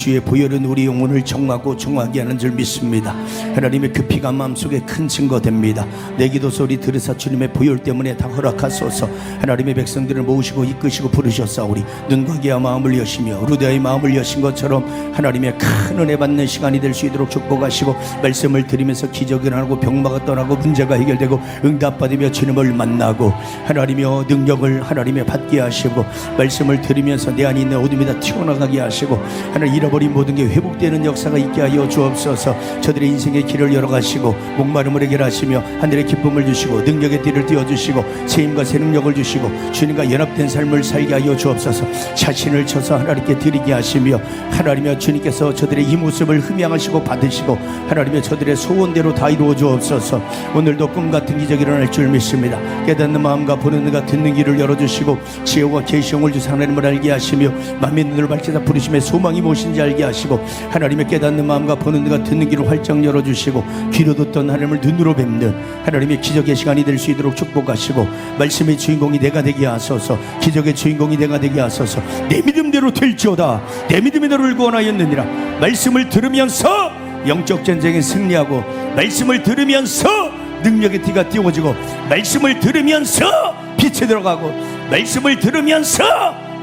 주의 보혈은 우리 영혼을 정하고 정하게 하는 줄 믿습니다. 하나님의 그 피가 마음속에 큰 증거됩니다. 내 기도 소리 들으사 주님의 보혈 때문에 다 허락하소서. 하나님의 백성들을 모으시고 이끄시고 부르셨사오니 눈과 귀와 마음을 여시며 루대의 마음을 여신 것처럼 하나님의 큰 은혜 받는 시간이 될 수 있도록 축복하시고, 말씀을 들으면서 기적이 일어나고 병마가 떠나고 문제가 해결되고 응답받으며 주님을 만나고 하나님의 능력을 하나님의 받게 하시고, 말씀을 들으면서 내 안에 있는 어둠이 다 튀어나가게 하시고, 하나님 잃어버린 모든 게 회복되는 역사가 있게 하여 주옵소서. 저들의 인생의 길을 열어가시고 목마름을 해결하시며 하늘의 기쁨을 주시고 능력의 띠를 띄워주시고 세임과 새 능력을 주시고 주님과 연합된 삶을 살게 하여 주옵소서. 자신을 쳐서 하나님께 드리게 하시며 하나님의 주님께서 저들의 이 모습을 흠양하시고 받으시고 하나님의 저들의 소원대로 다 이루어 주옵소서. 오늘도 꿈같은 기적이 일어날 줄 믿습니다. 깨닫는 마음과 보는 눈과 듣는 귀를 열어주시고 지혜와 계시형을 주사 하나님을 알게 하시며 마음의 눈을 밝히사 부르심의 소망이 무엇인지 알게 하시고 하나님의 깨닫는 마음과 보는 눈과 듣는 귀를 활짝 열어주시고 귀로 듣던 하나님을 눈으로 뵙는 하나님의 기적의 시간이 될 수 있도록 축복하시고, 말씀의 주인공이 내가 되게 하소서. 기적의 주인공이 내가 되게 하소서. 내 믿음대로 될지어다. 내 믿음대로 구원하였느니라. 말씀을 들으면서 영적 전쟁에 승리하고, 말씀을 들으면서 능력의 띠가 띄워지고, 말씀을 들으면서 빛에 들어가고, 말씀을 들으면서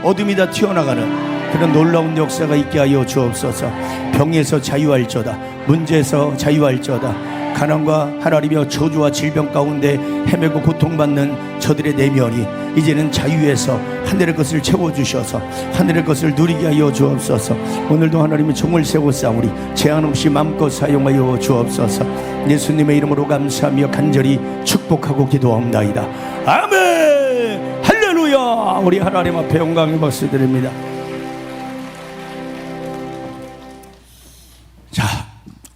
어둠이 다 튀어나가는 그런 놀라운 역사가 있게 하여 주옵소서. 병에서 자유할지어다. 문제에서 자유할지어다. 가난과 하나님의 저주와 질병 가운데 헤매고 고통받는 저들의 내면이 이제는 자유에서 하늘의 것을 채워주셔서 하늘의 것을 누리게 하여 주옵소서. 오늘도 하나님의 종을 세워 싸우리 제한 없이 마음껏 사용하여 주옵소서. 예수님의 이름으로 감사하며 간절히 축복하고 기도합니다. 아멘. 할렐루야. 우리 하나님 앞에 영광의 박수 드립니다.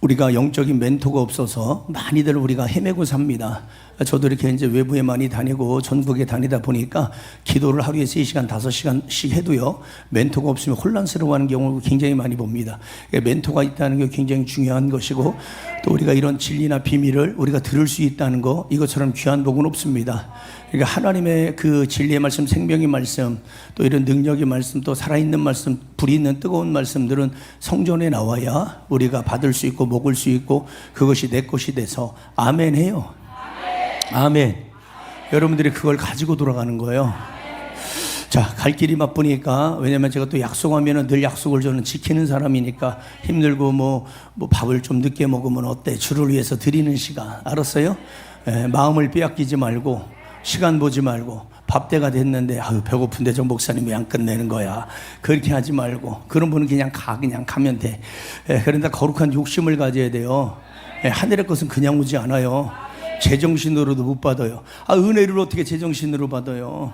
우리가 영적인 멘토가 없어서 많이들 우리가 헤매고 삽니다. 저도 이렇게 이제 외부에 많이 다니고 전국에 다니다 보니까 기도를 하루에 3시간, 5시간씩 해도요, 멘토가 없으면 혼란스러워하는 경우를 굉장히 많이 봅니다. 멘토가 있다는 게 굉장히 중요한 것이고, 또 우리가 이런 진리나 비밀을 우리가 들을 수 있다는 거, 이것처럼 귀한 복은 없습니다. 그러니까 하나님의 그 진리의 말씀, 생명의 말씀, 또 이런 능력의 말씀, 또 살아있는 말씀, 불이 있는 뜨거운 말씀들은 성전에 나와야 우리가 받을 수 있고 먹을 수 있고 그것이 내 것이 돼서 아멘 해요. 아멘. 여러분들이 그걸 가지고 돌아가는 거예요. 자, 갈 길이 바쁘니까, 왜냐면 제가 또 약속하면은 늘 약속을 저는 지키는 사람이니까 힘들고 뭐 밥을 좀 늦게 먹으면 어때? 주를 위해서 드리는 시간. 알았어요? 마음을 빼앗기지 말고 시간 보지 말고 밥 때가 됐는데 아유 배고픈데 저 목사님 왜 안 끝내는 거야? 그렇게 하지 말고, 그런 분은 그냥 가면 돼. 그런데 거룩한 욕심을 가져야 돼요. 하늘의 것은 그냥 오지 않아요. 제정신으로도 못 받아요. 은혜를 어떻게 제정신으로 받아요?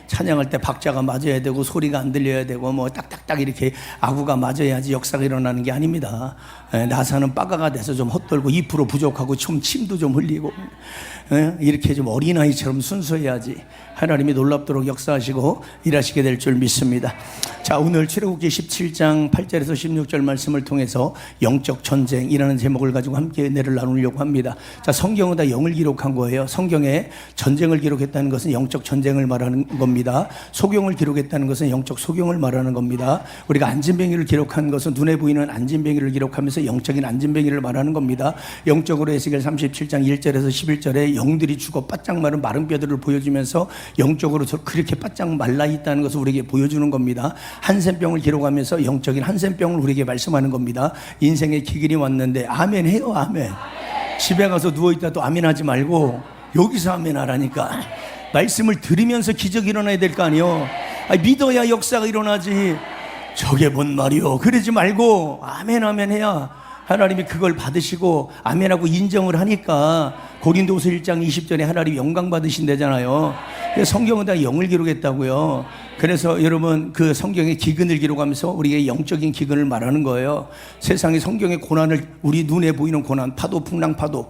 찬양할 때 박자가 맞아야 되고 소리가 안 들려야 되고 뭐 딱딱딱 이렇게 아구가 맞아야지 역사가 일어나는 게 아닙니다. 나사는 빠가가 돼서 좀 헛돌고 2% 부족하고 좀 침도 좀 흘리고 이렇게 좀 어린아이처럼 순수해야지 하나님이 놀랍도록 역사하시고 일하시게 될 줄 믿습니다. 자, 오늘 출애굽기 17장 8절에서 16절 말씀을 통해서 영적 전쟁이라는 제목을 가지고 함께 은혜를 나누려고 합니다. 자, 성경은 다 영을 기록한 거예요. 성경에 전쟁을 기록했다는 것은 영적 전쟁을 말하는 겁니다. 소경을 기록했다는 것은 영적 소경을 말하는 겁니다. 우리가 안진뱅이를 기록한 것은 눈에 보이는 안진뱅이를 기록하면서 영적인 안진뱅이를 말하는 겁니다. 영적으로 에스겔 37장 1절에서 11절에 영들이 죽어 바짝 마른 마른 뼈들을 보여주면서 영적으로 그렇게 바짝 말라 있다는 것을 우리에게 보여주는 겁니다. 한센병을 기록하면서 영적인 한센병을 우리에게 말씀하는 겁니다. 인생의 기근이 왔는데 아멘 해요. 아멘. 집에 가서 누워있다도 아멘 하지 말고 여기서 아멘 하라니까. 말씀을 들으면서 기적이 일어나야 될 거 아니에요. 믿어야 역사가 일어나지. 저게 뭔 말이요? 그러지 말고 아멘 아멘 해야 하나님이 그걸 받으시고 아멘하고 인정을 하니까. 고린도후서 1장 20절에 하나님이 영광 받으신다잖아요. 성경은 다 영을 기록했다고요. 그래서 여러분 그 성경의 기근을 기록하면서 우리의 영적인 기근을 말하는 거예요. 세상의 성경의 고난을, 우리 눈에 보이는 고난, 파도, 풍랑, 파도.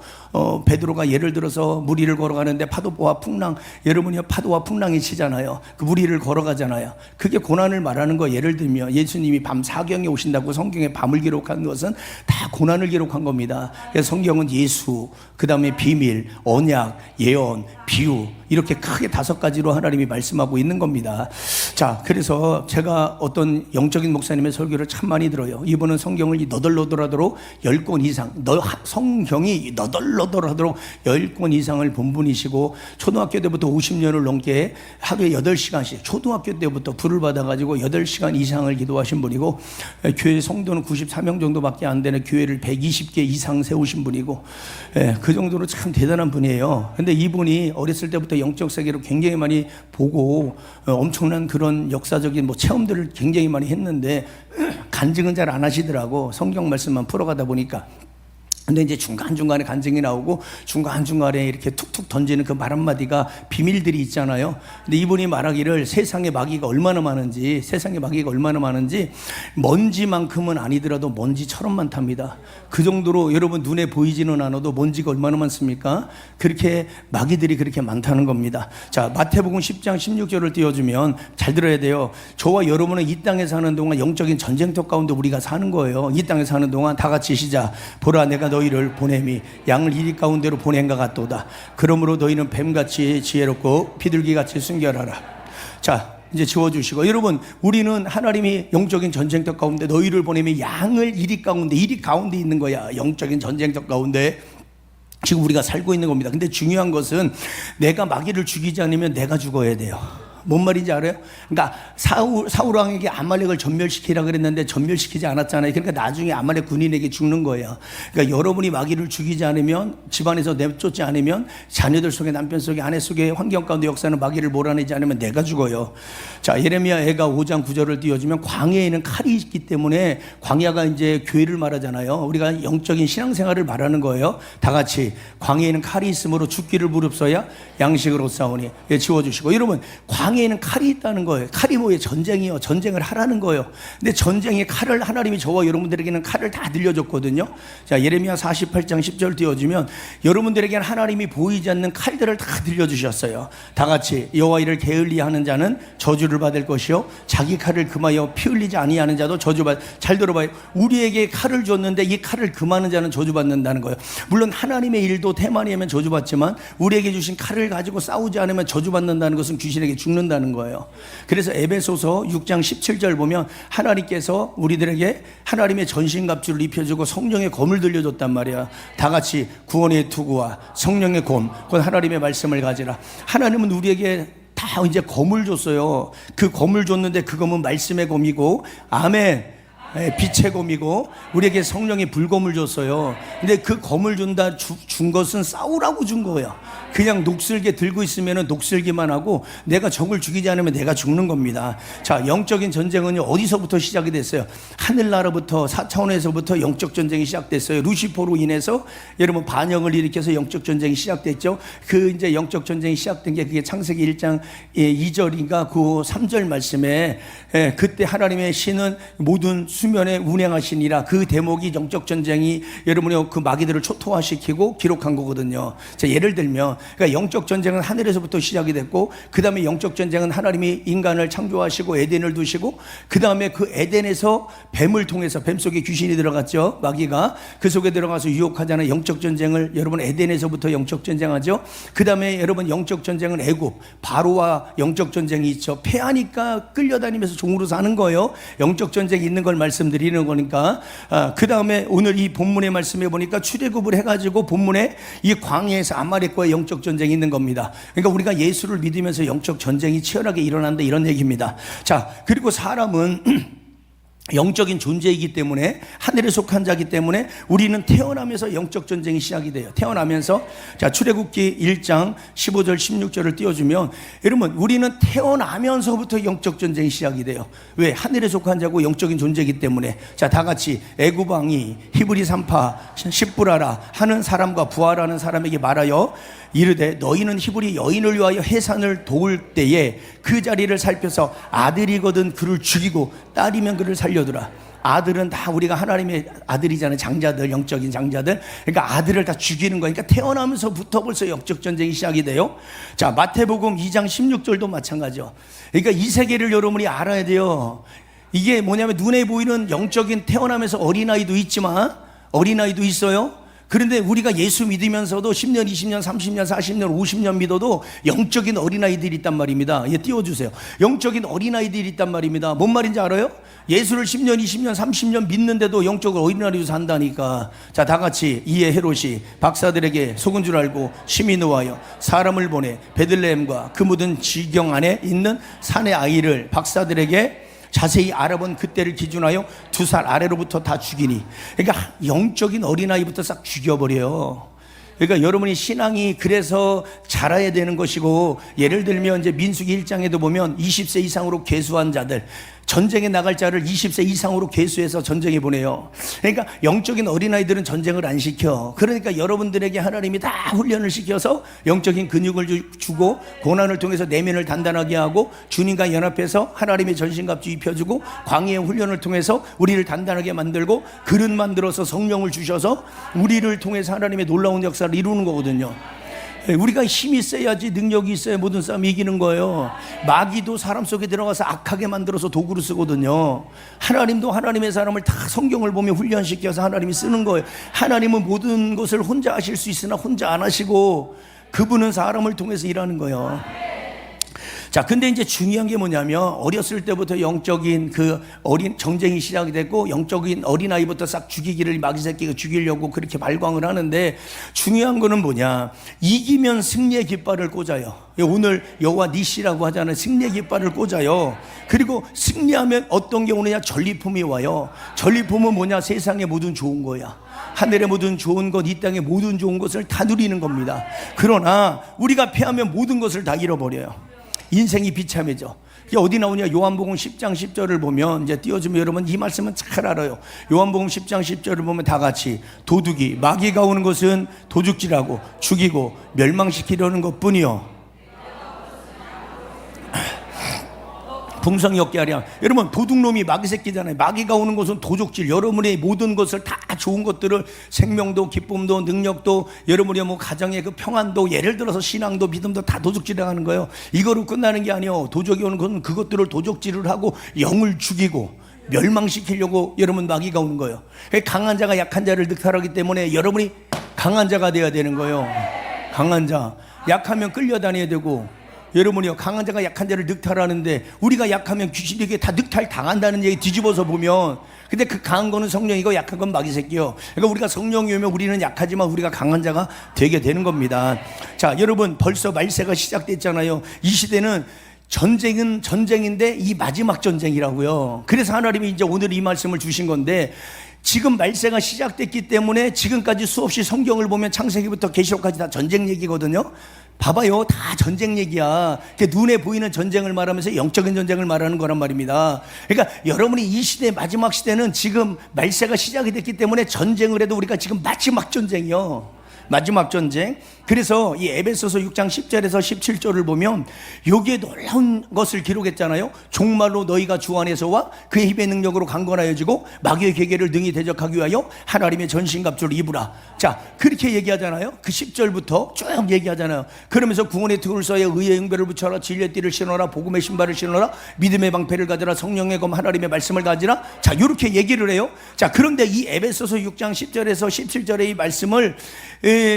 베드로가 예를 들어서 물 위를 걸어가는데 파도와 풍랑, 여러분이 파도와 풍랑이 치잖아요. 그 물 위를 걸어가잖아요. 그게 고난을 말하는 거. 예를 들면 예수님이 밤 사경에 오신다고 성경에 밤을 기록한 것은 다 고난을 기록한 겁니다. 그래서 성경은 예수, 그 다음에 비밀, 언약, 예언, 비유, 이렇게 크게 5가지로 하나님이 말씀하고 있는 겁니다. 자, 그래서 제가 어떤 영적인 목사님의 설교를 참 많이 들어요. 이분은 성경을 너덜너덜하도록 10권 이상, 성경이 너덜너덜하도록 10권 이상을 본 분이시고, 초등학교 때부터 50년을 넘게 하루에 8시간씩, 초등학교 때부터 불을 받아가지고 8시간 이상을 기도하신 분이고, 교회 성도는 94명 정도밖에 안 되는 교회를 120개 이상 세우신 분이고, 그 정도로 참 대단한 분이에요. 근데 이분이 어렸을 때부터 영적 세계로 굉장히 많이 보고 엄청난 그런 역사적인 체험들을 굉장히 많이 했는데 간증은 잘 안 하시더라고. 성경 말씀만 풀어가다 보니까. 근데 이제 중간중간에 간증이 나오고 중간중간에 이렇게 툭툭 던지는 그 말 한마디가 비밀들이 있잖아요. 근데 이분이 말하기를 세상에 마귀가 얼마나 많은지, 먼지만큼은 아니더라도 먼지처럼 많답니다. 그 정도로 여러분 눈에 보이지는 않아도 먼지가 얼마나 많습니까? 그렇게 마귀들이 그렇게 많다는 겁니다. 자, 마태복음 10장 16절을 띄워주면 잘 들어야 돼요. 저와 여러분은 이 땅에 사는 동안 영적인 전쟁터 가운데 우리가 사는 거예요. 이 땅에 사는 동안 다 같이 시작. 보라, 내가 너희를 보냄이 양을 이리 가운데로 보낸가 같도다. 그러므로 너희는 뱀같이 지혜롭고 비둘기같이 순결하라. 자, 이제 지워주시고, 여러분, 우리는 하나님이 영적인 전쟁터 가운데 너희를 보냄이 양을 이리 가운데 있는 거야. 영적인 전쟁터 가운데 지금 우리가 살고 있는 겁니다. 근데 중요한 것은 내가 마귀를 죽이지 않으면 내가 죽어야 돼요. 뭔 말인지 알아요? 그러니까 사울 왕에게 아말렉을 전멸시키라 그랬는데 전멸시키지 않았잖아요. 그러니까 나중에 아말렉 군인에게 죽는 거예요. 그러니까 여러분이 마귀를 죽이지 않으면, 집안에서 내쫓지 않으면, 자녀들 속에, 남편 속에, 아내 속에, 환경 가운데 역사는 마귀를 몰아내지 않으면 내가 죽어요. 자, 예레미야 애가 5장 9절을 띄워주면 광야에는 칼이 있기 때문에, 광야가 이제 교회를 말하잖아요. 우리가 영적인 신앙생활을 말하는 거예요. 다 같이 광야에는 칼이 있으므로 죽기를 무릅써야 양식으로 싸우니. 예, 지워주시고, 여러분, 광야에는 칼이 있다는 거예요. 칼이 뭐예요? 전쟁이요. 전쟁을 하라는 거예요. 근데 전쟁의 칼을, 하나님이 저와 여러분들에게는 칼을 다 들려줬거든요. 자, 예레미야 48장 10절 띄워주면 여러분들에게는 하나님이 보이지 않는 칼들을 다 들려주셨어요. 다 같이 여호와 이를 게을리하는 자는 저주를 받을 것이요 자기 칼을 금하여 피 흘리지 아니하는 자도 저주받. 잘 들어봐요. 우리에게 칼을 줬는데 이 칼을 금하는 자는 저주받는다는 거예요. 물론 하나님의 일도 태만이면 저주받지만 우리에게 주신 칼을 가지고 싸우지 않으면 저주받는다는 것은 귀신에게 죽는다는 거예요. 그래서 에베소서 6장 17절 보면 하나님께서 우리들에게 하나님의 전신갑주를 입혀주고 성령의 검을 들려줬단 말이야. 다 같이 구원의 투구와 성령의 검, 곧 하나님의 말씀을 가지라. 하나님은 우리에게 다 이제 검을 줬어요. 그 검을 줬는데 그 검은 말씀의 검이고, 아멘, 빛의 검이고, 우리에게 성령의 불검을 줬어요. 근데 그 검을 준 것은 싸우라고 준 거예요. 그냥 녹슬게 들고 있으면 녹슬기만 하고 내가 적을 죽이지 않으면 내가 죽는 겁니다. 자, 영적인 전쟁은 어디서부터 시작이 됐어요? 하늘나라부터, 4차원에서부터 영적 전쟁이 시작됐어요. 루시퍼로 인해서 여러분 반역을 일으켜서 영적 전쟁이 시작됐죠. 그 이제 영적 전쟁이 시작된 게 그게 창세기 1장 2절인가 그 3절 말씀에, 그때 하나님의 신은 모든 수면에 운행하시니라. 그 대목이 영적 전쟁이 여러분의 그 마귀들을 초토화시키고 기록한 거거든요. 자, 예를 들면, 그러니까 영적 전쟁은 하늘에서부터 시작이 됐고, 그 다음에 영적 전쟁은 하나님이 인간을 창조하시고 에덴을 두시고, 그 다음에 그 에덴에서 뱀을 통해서, 뱀 속에 귀신이 들어갔죠. 마귀가 그 속에 들어가서 유혹하잖아요. 영적 전쟁을 여러분 에덴에서부터 영적 전쟁하죠. 그 다음에 여러분 영적 전쟁은 애굽 바로와 영적 전쟁이 있죠. 패하니까 끌려다니면서 종으로 사는 거예요. 영적 전쟁이 있는 걸 말씀드리는 거니까. 그 다음에 오늘 이 본문의 말씀에 보니까 출애굽을 해가지고 본문에 이 광야에서 아말렉과의 영적 전쟁이 있는 겁니다. 그러니까 우리가 예수를 믿으면서 영적 전쟁이 치열하게 일어난다, 이런 얘기입니다. 자, 그리고 사람은 영적인 존재이기 때문에, 하늘에 속한 자이기 때문에 우리는 태어나면서 영적 전쟁이 시작이 돼요. 태어나면서. 자, 출애굽기 1장 15절 16절을 띄워주면 여러분, 우리는 태어나면서부터 영적 전쟁이 시작이 돼요. 왜? 하늘에 속한 자고 영적인 존재이기 때문에. 자, 다 같이 애굽 왕이 히브리 산파 십부라라 하는 사람과 부하라는 사람에게 말하여 이르되 너희는 히브리 여인을 위하여 해산을 도울 때에 그 자리를 살펴서 아들이거든 그를 죽이고 딸이면 그를 살려두라. 아들은 다 우리가 하나님의 아들이잖아요. 장자들, 영적인 장자들. 그러니까 아들을 다 죽이는 거니까 태어나면서부터 벌써 영적 전쟁이 시작이 돼요. 자, 마태복음 2장 16절도 마찬가지죠. 그러니까 이 세계를 여러분이 알아야 돼요. 이게 뭐냐면 눈에 보이는 영적인 태어나면서 어린아이도 있지만, 어린아이도 있어요. 그런데 우리가 예수 믿으면서도 10년, 20년, 30년, 40년, 50년 믿어도 영적인 어린아이들이 있단 말입니다. 예, 띄워주세요. 영적인 어린아이들이 있단 말입니다. 뭔 말인지 알아요? 예수를 10년, 20년, 30년 믿는데도 영적으로 어린아이로 산다니까. 자, 다 같이 이에 헤롯이 박사들에게 속은 줄 알고 심히 노하여 사람을 보내 베들레헴과 그 묻은 지경 안에 있는 산의 아이를 박사들에게 자세히 알아본 그때를 기준하여 2살 아래로부터 다 죽이니. 그러니까 영적인 어린아이부터 싹 죽여버려요. 그러니까 여러분이 신앙이 그래서 자라야 되는 것이고, 예를 들면 이제 민수기 1장에도 보면 20세 이상으로 계수한 자들, 전쟁에 나갈 자를 20세 이상으로 계수해서 전쟁에 보내요. 그러니까 영적인 어린아이들은 전쟁을 안 시켜. 그러니까 여러분들에게 하나님이 다 훈련을 시켜서 영적인 근육을 주고 고난을 통해서 내면을 단단하게 하고 주님과 연합해서 하나님의 전신갑주 입혀주고 광야의 훈련을 통해서 우리를 단단하게 만들고 그릇 만들어서 성령을 주셔서 우리를 통해서 하나님의 놀라운 역사를 이루는 거거든요. 우리가 힘이 있어야지, 능력이 있어야 모든 싸움 이기는 거예요. 마귀도 사람 속에 들어가서 악하게 만들어서 도구로 쓰거든요. 하나님도 하나님의 사람을 다 성경을 보며 훈련시켜서 하나님이 쓰는 거예요. 하나님은 모든 것을 혼자 하실 수 있으나 혼자 안 하시고 그분은 사람을 통해서 일하는 거예요. 자, 근데 이제 중요한 게 뭐냐면 어렸을 때부터 영적인 그 어린 정쟁이 시작이 됐고 영적인 어린아이부터 싹 죽이기를 마귀 새끼가 죽이려고 그렇게 발광을 하는데, 중요한 거는 뭐냐, 이기면 승리의 깃발을 꽂아요. 오늘 여호와 니시라고 하잖아요. 승리의 깃발을 꽂아요. 그리고 승리하면 어떤 게 오느냐, 전리품이 와요. 전리품은 뭐냐, 세상의 모든 좋은 거야. 하늘의 모든 좋은 것, 이 땅의 모든 좋은 것을 다 누리는 겁니다. 그러나 우리가 패하면 모든 것을 다 잃어버려요. 인생이 비참해져. 이게 어디 나오냐, 요한복음 10장 10절을 보면, 이제 띄워주면 여러분 이 말씀은 잘 알아요. 요한복음 10장 10절을 보면 다 같이, 도둑이 마귀가 오는 것은 도둑질하고 죽이고 멸망시키려는 것뿐이요 풍성이 없게 하랴. 여러분, 도둑놈이 마귀 새끼잖아요. 마귀가 오는 것은 도적질, 여러분의 모든 것을 다 좋은 것들을, 생명도 기쁨도 능력도, 여러분의 뭐 가정의 그 평안도, 예를 들어서 신앙도 믿음도 다 도적질을 하는 거예요. 이거로 끝나는 게 아니에요. 도적이 오는 것은 그것들을 도적질을 하고 영을 죽이고 멸망시키려고 여러분 마귀가 오는 거예요. 강한 자가 약한 자를 늑탈하기 때문에 여러분이 강한 자가 돼야 되는 거예요. 강한 자. 약하면 끌려다녀야 되고, 여러분이요, 강한 자가 약한 자를 늑탈하는데 우리가 약하면 귀신에게 다 늑탈 당한다는 얘기 뒤집어서 보면, 근데 그 강한 거는 성령이고 약한 건 마귀 새끼요. 그러니까 우리가 성령이 오면 우리는 약하지만 우리가 강한 자가 되게 되는 겁니다. 자, 여러분, 벌써 말세가 시작됐잖아요. 이 시대는 전쟁은 전쟁인데 이 마지막 전쟁이라고요. 그래서 하나님이 이제 오늘 이 말씀을 주신 건데, 지금 말세가 시작됐기 때문에 지금까지 수없이 성경을 보면 창세기부터 계시록까지 다 전쟁 얘기거든요. 봐봐요, 다 전쟁 얘기야. 눈에 보이는 전쟁을 말하면서 영적인 전쟁을 말하는 거란 말입니다. 그러니까 여러분이 이 시대, 마지막 시대는 지금 말세가 시작이 됐기 때문에 전쟁을 해도 우리가 지금 마지막 전쟁이요. 마지막 전쟁. 그래서 이 에베소서 6장 10절에서 17절을 보면 여기에 놀라운 것을 기록했잖아요. 종말로 너희가 주 안에서와 그의 힘의 능력으로 강건하여지고 마귀의 계계를 능히 대적하기 위하여 하나님의 전신갑주를 입으라. 자, 그렇게 얘기하잖아요. 그 10절부터 쭉 얘기하잖아요. 그러면서 구원의 등을 써야 의의 응배를 붙여라, 진리의 띠를 신어라, 복음의 신발을 신어라, 믿음의 방패를 가져라, 성령의 검 하나님의 말씀을 가지라. 자, 이렇게 얘기를 해요. 자, 그런데 이 에베소서 6장 10절에서 17절의 이 말씀을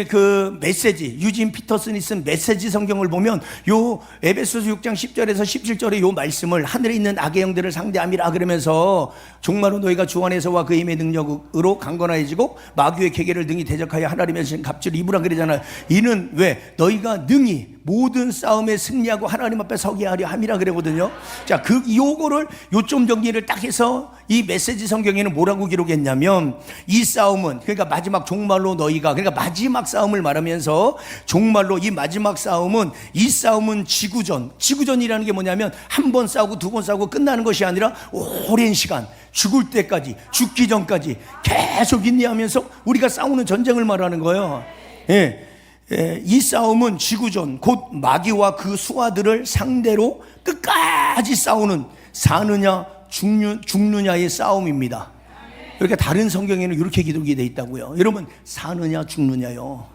그 메시지, 유진 피터슨이 쓴 메시지 성경을 보면 요 에베소서 6장 10절에서 17절의 요 말씀을 하늘에 있는 악의 영들을 상대함이라 그러면서 종말로 너희가 주 안에서와 그 힘의 능력으로 강건하여지고 마귀의 계계를 능히 대적하여 하나님의 갑주를 입으라 그러잖아요. 이는 왜? 너희가 능히 모든 싸움에 승리하고 하나님 앞에 서게 하려 함이라 그러거든요. 자, 요거를 요점 정리를 딱 해서 이 메시지 성경에는 뭐라고 기록했냐면, 이 싸움은, 그러니까 마지막 종말로 너희가, 그러니까 마지막 싸움을 말하면서 종말로 이 마지막 싸움은, 이 싸움은 지구전이라는 게 뭐냐면 한 번 싸우고 두 번 싸우고 끝나는 것이 아니라 오랜 시간, 죽을 때까지, 죽기 전까지 계속 인내하면서 우리가 싸우는 전쟁을 말하는 거예요. 예. 이 싸움은 지구전, 곧 마귀와 그 수하들을 상대로 끝까지 싸우는, 사느냐 죽느냐의 싸움입니다. 그러니까 다른 성경에는 이렇게 기록이 되어 있다고요. 여러분, 사느냐 죽느냐요.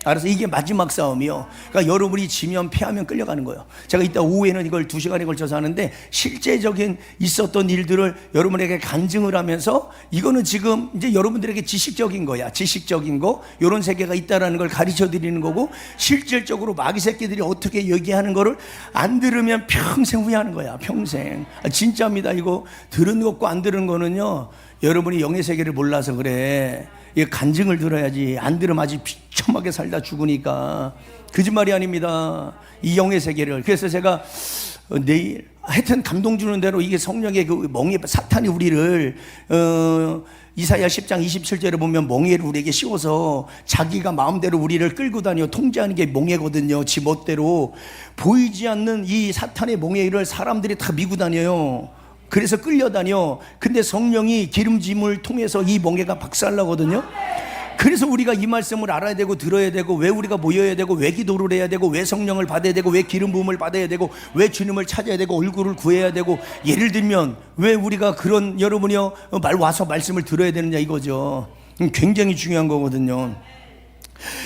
알아서 이게 마지막 싸움이요. 그러니까 여러분이 지면 패하면 끌려가는 거예요. 제가 이따 오후에는 이걸 2시간에 걸쳐서 하는데 실제적인 있었던 일들을 여러분에게 간증을 하면서 이거는 지금 이제 여러분들에게 지식적인 거야. 지식적인 거 이런 세계가 있다라는 걸 가르쳐 드리는 거고 실질적으로 마귀 새끼들이 어떻게 얘기하는 거를 안 들으면 평생 후회하는 거야. 평생. 진짜입니다. 이거 들은 것과 안 들은 거는요. 여러분이 영의 세계를 몰라서 그래. 이 간증을 들어야지. 안 들으면 아직 비참하게 살다 죽으니까. 거짓말이 아닙니다. 이 영의 세계를. 그래서 제가 내일 하여튼 감동 주는 대로 이게 성령의 그 멍에 사탄이 우리를 이사야 10장 27절에 보면 멍에를 우리에게 씌워서 자기가 마음대로 우리를 끌고 다녀 통제하는 게 멍에거든요. 지 멋대로 보이지 않는 이 사탄의 멍에를 사람들이 다 미고 다녀요. 그래서 끌려다녀. 근데 성령이 기름짐을 통해서 이 멍에가 박살나거든요. 그래서 우리가 이 말씀을 알아야 되고 들어야 되고 왜 우리가 모여야 되고 왜 기도를 해야 되고 왜 성령을 받아야 되고 왜 기름 부음을 받아야 되고 왜 주님을 찾아야 되고 얼굴을 구해야 되고 예를 들면 왜 우리가 그런 여러분이요 와서 말씀을 들어야 되느냐 이거죠. 굉장히 중요한 거거든요.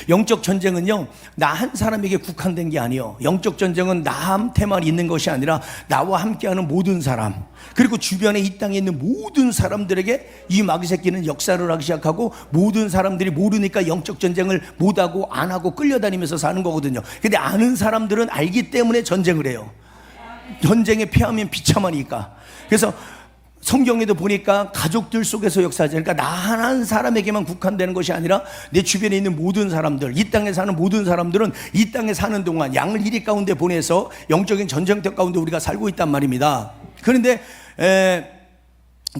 영적 전쟁은요 나 한 사람에게 국한된 게 아니에요. 영적 전쟁은 나한테만 있는 것이 아니라 나와 함께하는 모든 사람 그리고 주변에 이 땅에 있는 모든 사람들에게 이 마귀 새끼는 역사를 하기 시작하고 모든 사람들이 모르니까 영적 전쟁을 못하고 안 하고 끌려다니면서 사는 거거든요. 근데 아는 사람들은 알기 때문에 전쟁을 해요. 전쟁에 패하면 비참하니까. 그래서 성경에도 보니까 가족들 속에서 역사하지. 그러니까 나 한 사람에게만 국한되는 것이 아니라 내 주변에 있는 모든 사람들, 이 땅에 사는 모든 사람들은 이 땅에 사는 동안 양을 이리 가운데 보내서 영적인 전쟁터 가운데 우리가 살고 있단 말입니다. 그런데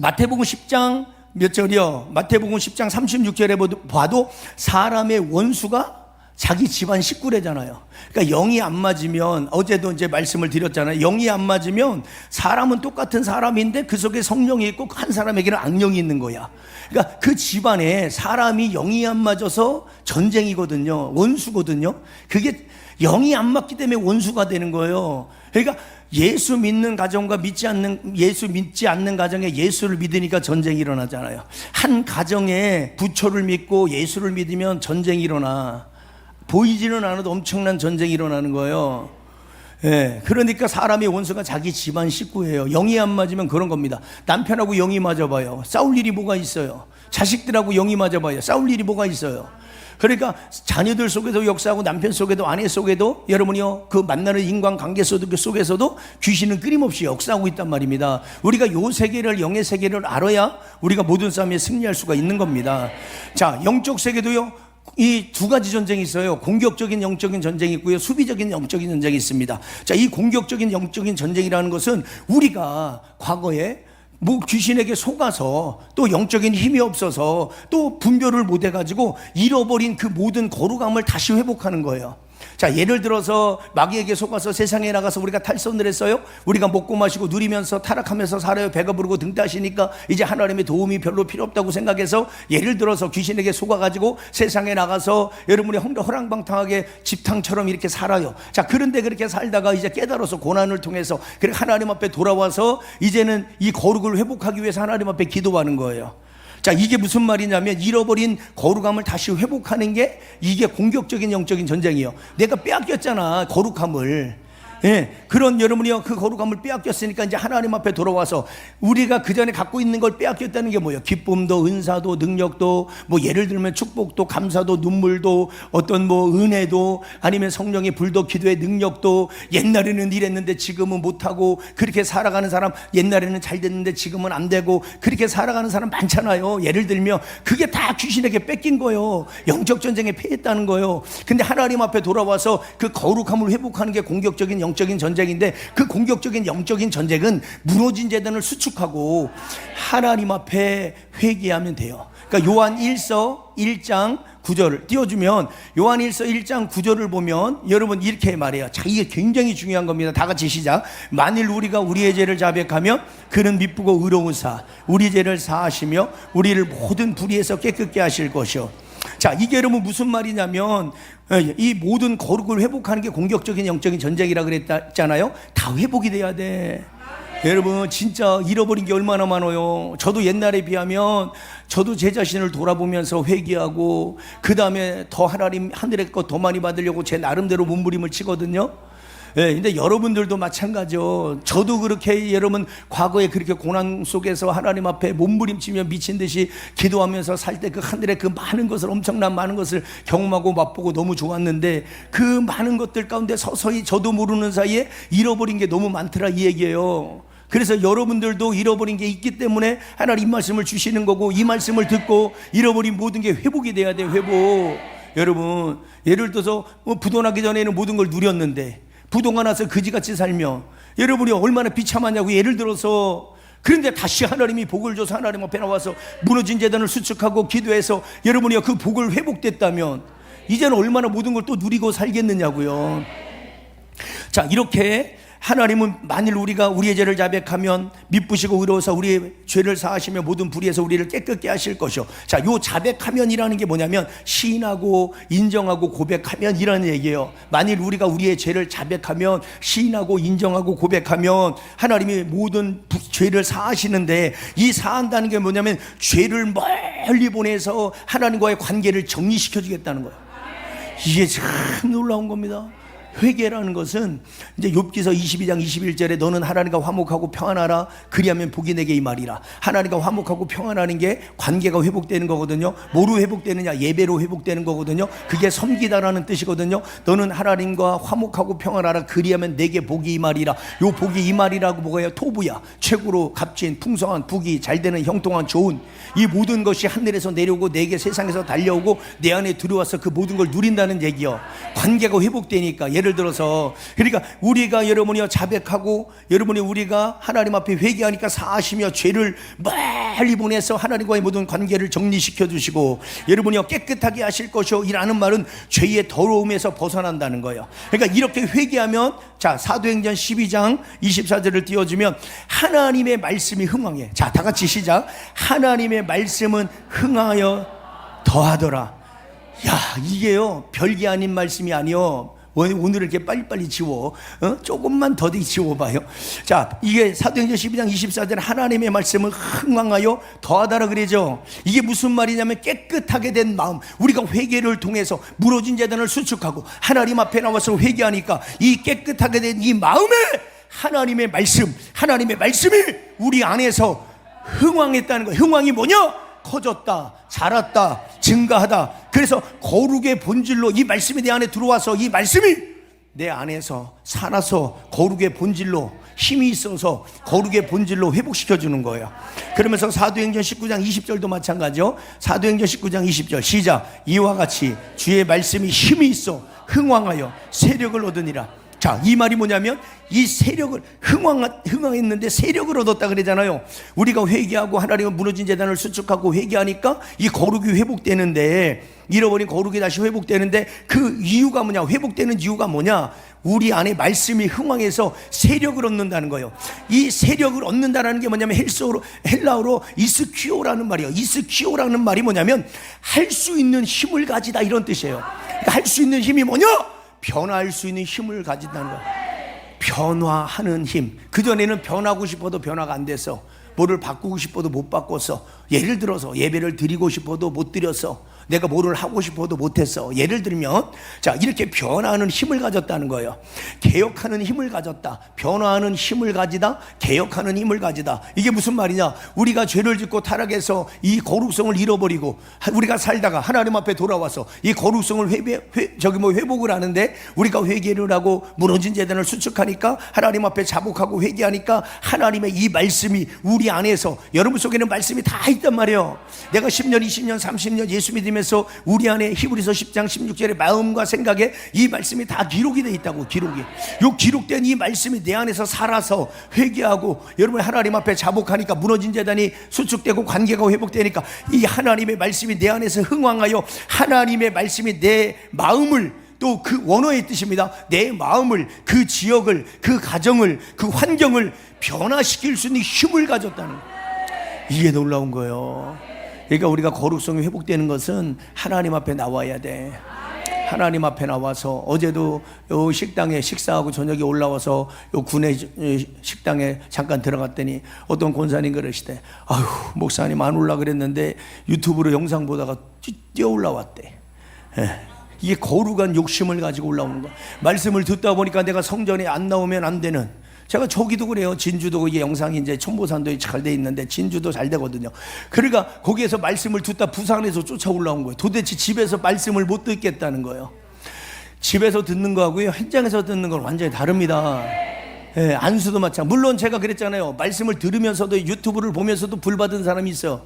마태복음 10장 몇 절이요? 마태복음 10장 36절에 봐도 사람의 원수가 자기 집안 식구래잖아요. 그러니까 영이 안 맞으면 어제도 이제 말씀을 드렸잖아요. 영이 안 맞으면 사람은 똑같은 사람인데 그 속에 성령이 있고 한 사람에게는 악령이 있는 거야. 그러니까 그 집안에 사람이 영이 안 맞아서 전쟁이거든요. 원수거든요. 그게 영이 안 맞기 때문에 원수가 되는 거예요. 그러니까 예수 믿는 가정과 예수 믿지 않는 가정에 예수를 믿으니까 전쟁이 일어나잖아요. 한 가정에 부처를 믿고 예수를 믿으면 전쟁이 일어나. 보이지는 않아도 엄청난 전쟁이 일어나는 거예요. 예, 그러니까 사람의 원수가 자기 집안 식구예요. 영이 안 맞으면 그런 겁니다. 남편하고 영이 맞아봐요. 싸울 일이 뭐가 있어요. 자식들하고 영이 맞아봐요. 싸울 일이 뭐가 있어요. 그러니까 자녀들 속에도 역사하고 남편 속에도 아내 속에도 여러분이요 그 만나는 인간관계 속에서도 귀신은 끊임없이 역사하고 있단 말입니다. 우리가 요 세계를 영의 세계를 알아야 우리가 모든 싸움에 승리할 수가 있는 겁니다. 자, 영적 세계도요 이 두 가지 전쟁이 있어요. 공격적인 영적인 전쟁이 있고요, 수비적인 영적인 전쟁이 있습니다. 자, 이 공격적인 영적인 전쟁이라는 것은 우리가 과거에 뭐 귀신에게 속아서 또 영적인 힘이 없어서 또 분별을 못 해가지고 잃어버린 그 모든 거룩함을 다시 회복하는 거예요. 자, 예를 들어서 마귀에게 속아서 세상에 나가서 우리가 탈선을 했어요. 우리가 먹고 마시고 누리면서 타락하면서 살아요. 배가 부르고 등 따시니까 이제 하나님의 도움이 별로 필요 없다고 생각해서 예를 들어서 귀신에게 속아가지고 세상에 나가서 여러분이 허랑방탕하게 집탕처럼 이렇게 살아요. 자, 그런데 그렇게 살다가 이제 깨달아서 고난을 통해서 그렇게 하나님 앞에 돌아와서 이제는 이 거룩을 회복하기 위해서 하나님 앞에 기도하는 거예요. 자, 이게 무슨 말이냐면 잃어버린 거룩함을 다시 회복하는 게 이게 공격적인 영적인 전쟁이에요. 내가 빼앗겼잖아, 거룩함을. 예, 그런 여러분이요 그 거룩함을 빼앗겼으니까 이제 하나님 앞에 돌아와서 우리가 그 전에 갖고 있는 걸 빼앗겼다는 게 뭐예요? 기쁨도 은사도 능력도 뭐 예를 들면 축복도 감사도 눈물도 어떤 뭐 은혜도 아니면 성령의 불도 기도의 능력도 옛날에는 이랬는데 지금은 못하고 그렇게 살아가는 사람 옛날에는 잘 됐는데 지금은 안 되고 그렇게 살아가는 사람 많잖아요. 예를 들면 그게 다 귀신에게 뺏긴 거예요. 영적 전쟁에 패했다는 거예요. 근데 하나님 앞에 돌아와서 그 거룩함을 회복하는 게 공격적인 영적인 전쟁인데 그 공격적인 영적인 전쟁은 무너진 재단을 수축하고 하나님 앞에 회개하면 돼요. 그러니까 요한 1서 1장 9절을 띄워주면 요한 1서 1장 9절을 보면 여러분 이렇게 말해요. 자, 이게 굉장히 중요한 겁니다. 다 같이 시작. 만일 우리가 우리의 죄를 자백하면 그는 미쁘고 의로우사 우리 죄를 사하시며 우리를 모든 불의에서 깨끗게 하실 것이요. 자, 이게 여러분 무슨 말이냐면 이 모든 거룩을 회복하는 게 공격적인 영적인 전쟁이라 그랬잖아요. 다 회복이 돼야 돼. 여러분 진짜 잃어버린 게 얼마나 많아요. 저도 옛날에 비하면 저도 제 자신을 돌아보면서 회개하고 그 다음에 더 하나님 하늘의 것 더 많이 받으려고 제 나름대로 몸부림을 치거든요. 예, 근데 여러분들도 마찬가지요. 저도 그렇게 여러분 과거에 그렇게 고난 속에서 하나님 앞에 몸부림치며 미친 듯이 기도하면서 살 때 그 하늘의 그 많은 것을, 엄청난 많은 것을 경험하고 맛보고 너무 좋았는데 그 많은 것들 가운데 서서히 저도 모르는 사이에 잃어버린 게 너무 많더라 이 얘기예요. 그래서 여러분들도 잃어버린 게 있기 때문에 하나님 말씀을 주시는 거고, 이 말씀을 듣고 잃어버린 모든 게 회복이 돼야 돼요. 회복. 여러분 예를 들어서 부도나기 전에는 모든 걸 누렸는데 부도가 나서 그지같이 살며 여러분이 얼마나 비참하냐고. 예를 들어서 그런데 다시 하나님이 복을 줘서 하나님 앞에 나와서 무너진 재단을 수축하고 기도해서 여러분이 그 복을 회복됐다면 이제는 얼마나 모든 걸 또 누리고 살겠느냐고요. 자, 이렇게 하나님은 만일 우리가 우리의 죄를 자백하면 미쁘시고 의로워서 우리의 죄를 사하시며 모든 불의에서 우리를 깨끗게 하실 것이요. 자, 요 자백하면이라는 게 뭐냐면 시인하고 인정하고 고백하면이라는 얘기예요. 만일 우리가 우리의 죄를 자백하면, 시인하고 인정하고 고백하면 하나님이 모든 죄를 사하시는데, 이 사한다는 게 뭐냐면 죄를 멀리 보내서 하나님과의 관계를 정리시켜 주겠다는 거예요. 이게 참 놀라운 겁니다. 회개라는 것은 이제 욥기서 22장 21절에 너는 하나님과 화목하고 평안하라 그리하면 복이 내게 임하리라. 하나님과 화목하고 평안하는 게 관계가 회복되는 거거든요. 뭐로 회복되느냐? 예배로 회복되는 거거든요. 그게 섬기다라는 뜻이거든요. 너는 하나님과 화목하고 평안하라 그리하면 내게 복이 임하리라. 요 복이 임하리라고 뭐예요? 토부야. 최고로 값진 풍성한 부귀, 잘되는 형통한 좋은, 이 모든 것이 하늘에서 내려오고 내게 세상에서 달려오고 내 안에 들어와서 그 모든 걸 누린다는 얘기요. 관계가 회복되니까. 예를 들어서 그러니까 우리가 여러분이 자백하고 여러분이 우리가 하나님 앞에 회개하니까 사하시며 죄를 멀리 보내서 하나님과의 모든 관계를 정리시켜 주시고 여러분이 깨끗하게 하실 것이요 이라는 말은 죄의 더러움에서 벗어난다는 거예요. 그러니까 이렇게 회개하면, 자, 사도행전 12장 24절을 띄워주면 하나님의 말씀이 흥왕해. 자, 다 같이 시작. 하나님의 말씀은 흥하여 더하더라. 야, 이게요 별게 아닌 말씀이 아니요. 오늘 이렇게 빨리빨리 지워, 조금만 더디 지워봐요. 자, 이게 사도행전 12장 24절 하나님의 말씀을 흥왕하여 더하다라 그러죠. 이게 무슨 말이냐면 깨끗하게 된 마음, 우리가 회개를 통해서 무너진 재단을 수축하고 하나님 앞에 나와서 회개하니까 이 깨끗하게 된 이 마음에 하나님의 말씀이 우리 안에서 흥왕했다는 거예요. 흥왕이 뭐냐? 커졌다, 자랐다, 증가하다. 그래서 거룩의 본질로 이 말씀이 내 안에 들어와서 이 말씀이 내 안에서 살아서 거룩의 본질로 힘이 있어서 거룩의 본질로 회복시켜 주는 거예요. 그러면서 사도행전 19장 20절도 마찬가지요. 사도행전 19장 20절 시작. 이와 같이 주의 말씀이 힘이 있어 흥왕하여 세력을 얻으니라. 자, 이 말이 뭐냐면 이 세력을 흥왕했는데 세력을 얻었다 그러잖아요. 우리가 회개하고 하나님은 무너진 재단을 수축하고 회개하니까 이 거룩이 회복되는데, 잃어버린 거룩이 다시 회복되는데 그 이유가 뭐냐? 회복되는 이유가 뭐냐? 우리 안에 말씀이 흥왕해서 세력을 얻는다는 거예요. 이 세력을 얻는다는 게 뭐냐면 헬라어로 이스키오라는 말이에요. 이스키오라는 말이 뭐냐면 할 수 있는 힘을 가지다 이런 뜻이에요. 그러니까 할 수 있는 힘이 뭐냐? 변화할 수 있는 힘을 가진다는 거예요. 변화하는 힘. 그전에는 변하고 싶어도 변화가 안 돼서, 뭐를 바꾸고 싶어도 못 바꿨어. 예를 들어서 예배를 드리고 싶어도 못 드렸어. 내가 뭐를 하고 싶어도 못했어. 예를 들면, 자, 이렇게 변화하는 힘을 가졌다는 거예요. 개혁하는 힘을 가졌다. 변화하는 힘을 가지다. 개혁하는 힘을 가지다. 이게 무슨 말이냐? 우리가 죄를 짓고 타락해서 이 거룩성을 잃어버리고 우리가 살다가 하나님 앞에 돌아와서 이 거룩성을 회복을 하는데, 우리가 회개를 하고 무너진 재단을 수축하니까 하나님 앞에 자복하고 회개하니까 하나님의 이 말씀이 우리 안에서, 여러분 속에는 말씀이 다 있단 말이에요. 내가 10년, 20년, 30년 예수 믿으면서 우리 안에 히브리서 10장 16절의 마음과 생각에 이 말씀이 다 기록이 되어 있다고. 요 기록된 이 말씀이 내 안에서 살아서 회개하고 여러분 하나님 앞에 자복하니까 무너진 재단이 수축되고 관계가 회복되니까 이 하나님의 말씀이 내 안에서 흥왕하여 하나님의 말씀이 내 마음을, 또 그 원어의 뜻입니다. 내 마음을, 그 지역을, 그 가정을, 그 환경을 변화시킬 수 있는 힘을 가졌다는 거예요. 이게 놀라운 거예요. 그러니까 우리가 거룩성이 회복되는 것은 하나님 앞에 나와야 돼. 하나님 앞에 나와서 어제도 요 식당에 식사하고 저녁에 올라와서 요 군의 식당에 잠깐 들어갔더니 어떤 권사님 그러시대. 아유 목사님 안 올라 그랬는데 유튜브로 영상 보다가 뛰어 올라왔대. 이게 거룩한 욕심을 가지고 올라오는 거야. 말씀을 듣다 보니까 내가 성전에 안 나오면 안 되는, 제가 저기도 그래요. 진주도 이게 영상이 이제 천보산도 잘 돼 있는데 진주도 잘 되거든요. 그러니까 거기에서 말씀을 듣다 부산에서 쫓아 올라온 거예요. 도대체 집에서 말씀을 못 듣겠다는 거예요. 집에서 듣는 거하고요 현장에서 듣는 건 완전히 다릅니다. 예, 안수도 마찬가지. 물론 제가 그랬잖아요. 말씀을 들으면서도 유튜브를 보면서도 불 받은 사람이 있어요.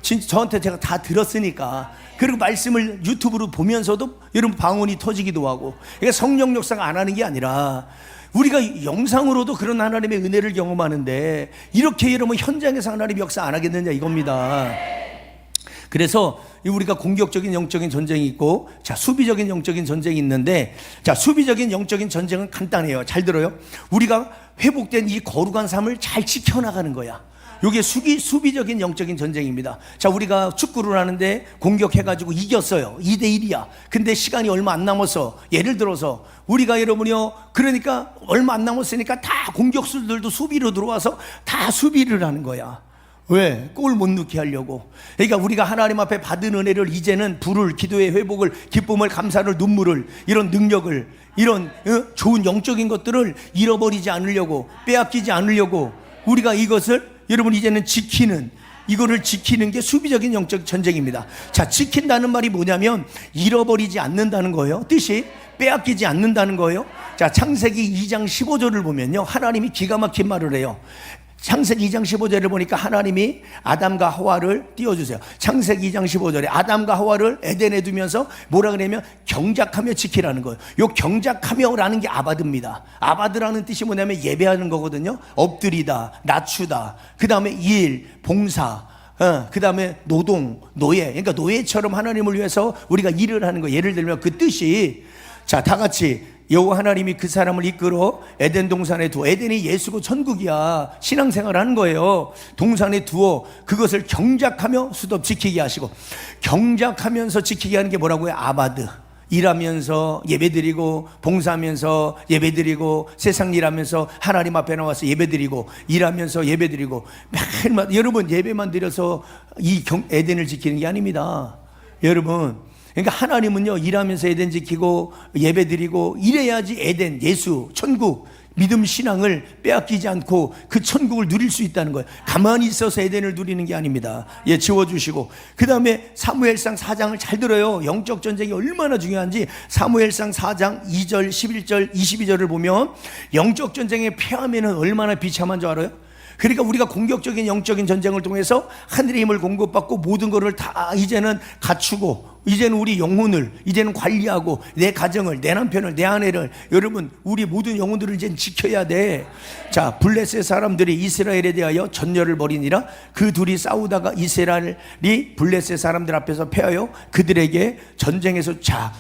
진짜 저한테 제가 다 들었으니까. 그리고 말씀을 유튜브로 보면서도 여러분 방언이 터지기도 하고. 그러니까 성령 역사가 안 하는 게 아니라 우리가 영상으로도 그런 하나님의 은혜를 경험하는데 이렇게 여러분 현장에서 하나님 역사 안 하겠느냐 이겁니다. 그래서 우리가 공격적인 영적인 전쟁이 있고, 자 수비적인 영적인 전쟁이 있는데, 자 수비적인 영적인 전쟁은 간단해요. 잘 들어요. 우리가 회복된 이 거룩한 삶을 잘 지켜나가는 거야. 이게 수비적인 영적인 전쟁입니다. 자 우리가 축구를 하는데 공격해가지고 이겼어요. 2대1이야. 근데 시간이 얼마 안 남았어. 예를 들어서 우리가 여러분이요, 그러니까 얼마 안 남았으니까 다 공격수들도 수비로 들어와서 다 수비를 하는 거야. 왜? 골 못 넣게 하려고. 그러니까 우리가 하나님 앞에 받은 은혜를 이제는 불을, 기도의 회복을, 기쁨을, 감사를, 눈물을, 이런 능력을, 이런 좋은 영적인 것들을 잃어버리지 않으려고, 빼앗기지 않으려고 우리가 이것을 여러분 이제는 지키는, 이거를 지키는 게 수비적인 영적 전쟁입니다. 자, 지킨다는 말이 뭐냐면 잃어버리지 않는다는 거예요. 뜻이 빼앗기지 않는다는 거예요. 자, 창세기 2장 15절을 보면요, 하나님이 기가 막힌 말을 해요. 창세기 2장 15절을 보니까 하나님이 아담과 하와를 띄워주세요. 창세기 2장 15절에 아담과 하와를 에덴에 두면서 뭐라 그러냐면 경작하며 지키라는 거예요. 요 경작하며라는 게 아바드입니다. 아바드라는 뜻이 뭐냐면 예배하는 거거든요. 엎드리다, 낮추다, 그 다음에 일, 봉사, 그 다음에 노동, 노예. 그러니까 노예처럼 하나님을 위해서 우리가 일을 하는 거예요. 예를 들면 그 뜻이, 자 다 같이 여호와 하나님이 그 사람을 이끌어 에덴 동산에 두어, 에덴이 예수고 천국이야. 신앙생활 하는 거예요. 동산에 두어 그것을 경작하며 수도 지키게 하시고, 경작하면서 지키게 하는 게 뭐라고요? 아바드. 일하면서 예배드리고, 봉사하면서 예배드리고, 세상 일하면서 하나님 앞에 나와서 예배드리고, 일하면서 예배드리고, 매일마다 여러분 예배만 드려서 이 에덴을 지키는 게 아닙니다. 여러분, 그러니까 하나님은요, 일하면서 에덴 지키고 예배드리고 이래야지 에덴, 예수, 천국, 믿음 신앙을 빼앗기지 않고 그 천국을 누릴 수 있다는 거예요. 가만히 있어서 에덴을 누리는 게 아닙니다. 예, 지워주시고. 그 다음에 사무엘상 4장을 잘 들어요. 영적 전쟁이 얼마나 중요한지. 사무엘상 4장 2절, 11절, 22절을 보면 영적 전쟁에 패하면 얼마나 비참한 줄 알아요? 그러니까 우리가 공격적인 영적인 전쟁을 통해서 하늘의 힘을 공급받고 모든 것을 다 이제는 갖추고, 이제는 우리 영혼을 이제는 관리하고, 내 가정을, 내 남편을, 내 아내를, 여러분 우리 모든 영혼들을 이제는 지켜야 돼. 자, 블레셋 사람들이 이스라엘에 대하여 전열을 벌이니라. 그 둘이 싸우다가 이스라엘이 블레셋 사람들 앞에서 패하여 그들에게 전쟁에서, 자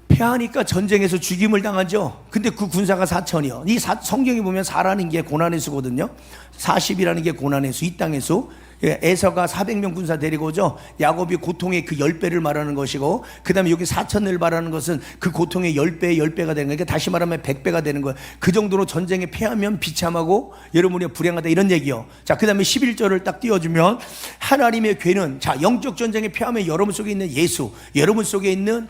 패하니까 전쟁에서 죽임을 당하죠. 근데 그 군사가 4천이요. 이 성경에 보면 4라는 게 고난의 수거든요. 40이라는 게 고난의 수, 이 땅의 수. 에서가 400명 군사 데리고 오죠. 야곱이 고통의 그 10배를 말하는 것이고, 그 다음에 여기 4천을 말하는 것은 그 고통의 10배, 10배가 되는 거예요. 그러니까 다시 말하면 100배가 되는 거예요. 그 정도로 전쟁에 패하면 비참하고 여러분이 불행하다, 이런 얘기요. 자, 그 다음에 11절을 딱 띄워주면 하나님의 괴는, 자 영적 전쟁에 패하면 여러분 속에 있는 예수, 여러분 속에 있는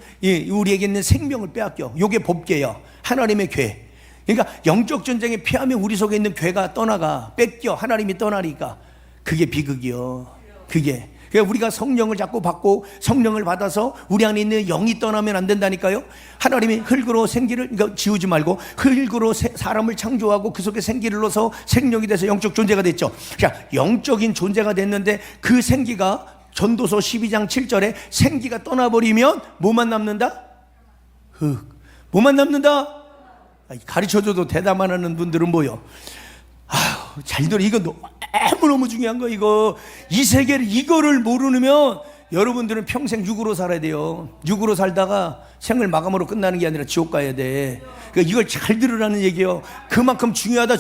우리에게 있는 생명을 빼앗겨. 요게 법궤예요. 하나님의 괴. 그러니까 영적 전쟁에 패하면 우리 속에 있는 괴가 떠나가, 뺏겨. 하나님이 떠나니까. 그게 비극이요. 그게. 그러니까 우리가 성령을 자꾸 받고 성령을 받아서 우리 안에 있는 영이 떠나면 안 된다니까요. 하나님이 흙으로 생기를, 그러니까 지우지 말고 흙으로 사람을 창조하고 그 속에 생기를 넣어서 생명이 돼서 영적 존재가 됐죠. 자, 영적인 존재가 됐는데 그 생기가 전도서 12장 7절에 생기가 떠나버리면 뭐만 남는다? 흙. 뭐만 남는다? 가르쳐줘도 대답 안 하는 분들은 뭐요? 아휴, 잘 들어. 이거 너무너무 중요한 거. 이거 이 세계를, 이거를 모르면 여러분들은 평생 육으로 살아야 돼요. 육으로 살다가 생을 마감으로 끝나는 게 아니라 지옥 가야 돼. 그러니까 이걸 잘 들으라는 얘기예요. 그만큼 중요하다.